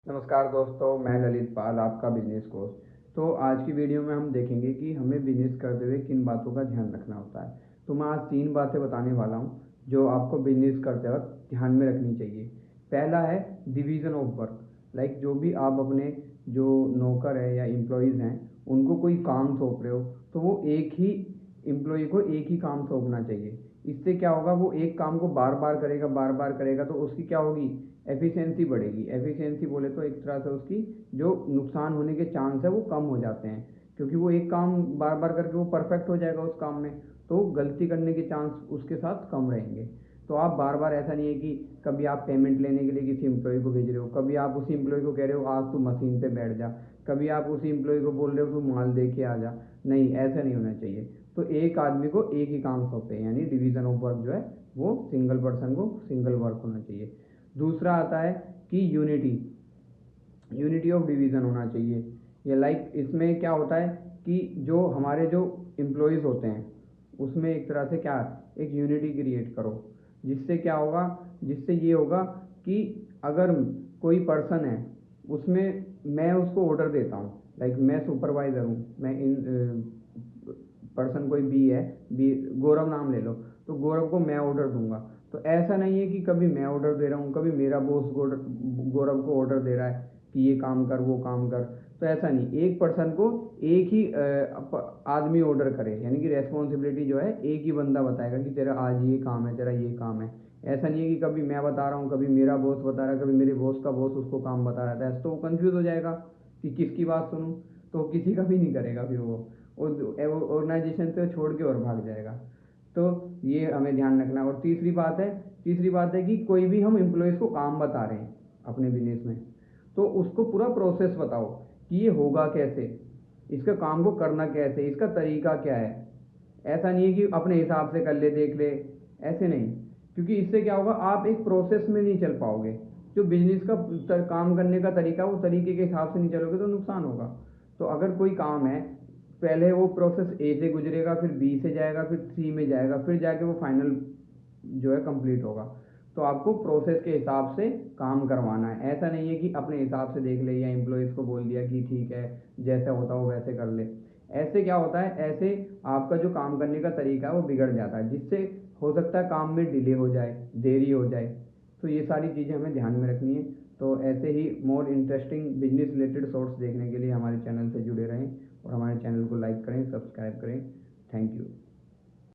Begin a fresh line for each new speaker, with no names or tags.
नमस्कार दोस्तों, मैं ललित पाल, आपका बिजनेस कोच। तो आज की वीडियो में हम देखेंगे कि हमें बिजनेस करते हुए किन बातों का ध्यान रखना होता है। तो मैं आज 3 बातें बताने वाला हूँ जो आपको बिजनेस करते वक्त ध्यान में रखनी चाहिए। पहला है डिवीज़न ऑफ वर्क। लाइक जो भी आप अपने जो नौकर है या एम्प्लॉयज़ हैं उनको कोई काम सौंप रहे हो तो वो एक ही एम्प्लॉय को एक ही काम सौंपना चाहिए। इससे क्या होगा, वो एक काम को बार बार करेगा तो उसकी क्या होगी, एफिशिएंसी बढ़ेगी। एफिशिएंसी बोले तो एक तरह से उसकी जो नुकसान होने के चांस है वो कम हो जाते हैं, क्योंकि वो एक काम बार बार करके वो परफेक्ट हो जाएगा उस काम में, तो गलती करने के चांस उसके साथ कम रहेंगे। तो आप बार बार, ऐसा नहीं है कि कभी आप पेमेंट लेने के लिए किसी एम्प्लॉय को भेज रहे हो, कभी आप उसी एम्प्लॉय को कह रहे हो आज तू मशीन पे बैठ जा, कभी आप उसी एम्प्लॉय को बोल रहे हो तू माल दे के आ जा। नहीं, ऐसा नहीं होना चाहिए। तो एक आदमी को एक ही काम सौंपे, यानी डिवीज़न ऑफ वर्क जो है वो सिंगल पर्सन को सिंगल वर्क होना चाहिए। दूसरा आता है कि यूनिटी ऑफ डिवीज़न होना चाहिए। या लाइक इसमें क्या होता है कि जो हमारे जो एम्प्लॉयज़ होते हैं उसमें एक तरह से क्या, एक यूनिटी क्रिएट करो। जिससे क्या होगा, जिससे ये होगा कि अगर कोई पर्सन है उसमें मैं उसको ऑर्डर देता हूँ, लाइक मैं सुपरवाइज़र हूँ, मैं इन पर्सन कोई बी है, बी गौरव नाम ले लो, तो गौरव को मैं ऑर्डर दूंगा। तो ऐसा नहीं है कि कभी मैं ऑर्डर दे रहा हूँ, कभी मेरा बॉस गौरव को ऑर्डर दे रहा है कि ये काम कर वो काम कर। तो ऐसा नहीं, एक पर्सन को एक ही आदमी ऑर्डर करे, यानी कि रेस्पॉन्सिबिलिटी जो है एक ही बंदा बताएगा कि तेरा आज ये काम है, तेरा ये काम है। ऐसा नहीं है कि कभी मैं बता रहा हूँ, कभी मेरा बॉस बता रहा है, कभी मेरे बॉस का बॉस उसको काम बता रहा है, तो वो कंफ्यूज हो जाएगा कि किसकी बात सुनूं। तो किसी का भी नहीं करेगा फिर वो ऑर्गेनाइजेशन से छोड़ के और भाग जाएगा। तो ये हमें ध्यान रखना है। और तीसरी बात है कि कोई भी हम एम्प्लॉयज़ को काम बता रहे हैं अपने बिजनेस में, तो उसको पूरा प्रोसेस बताओ कि ये होगा कैसे, इसका काम को करना कैसे, इसका तरीका क्या है। ऐसा नहीं है कि अपने हिसाब से कर ले, देख ले, ऐसे नहीं। क्योंकि इससे क्या होगा, आप एक प्रोसेस में नहीं चल पाओगे। जो बिजनेस का काम करने का तरीका, वो तरीके के हिसाब से नहीं चलोगे तो नुकसान होगा। तो अगर कोई काम है, पहले वो प्रोसेस ए से गुजरेगा, फिर बी से जाएगा, फिर सी में जाएगा, फिर जाके वो फाइनल जो है कंप्लीट होगा। तो आपको प्रोसेस के हिसाब से काम करवाना है। ऐसा नहीं है कि अपने हिसाब से देख ले या एम्प्लॉयज़ को बोल दिया कि ठीक है जैसा होता हो वैसे कर ले। ऐसे क्या होता है, ऐसे आपका जो काम करने का तरीका है वो बिगड़ जाता है, जिससे हो सकता है काम में डिले हो जाए, देरी हो जाए। तो ये सारी चीज़ें हमें ध्यान में रखनी है। तो ऐसे ही more interesting business related shorts देखने के लिए हमारे चैनल से जुड़े रहें और हमारे चैनल को लाइक करें, सब्सक्राइब करें। Thank you.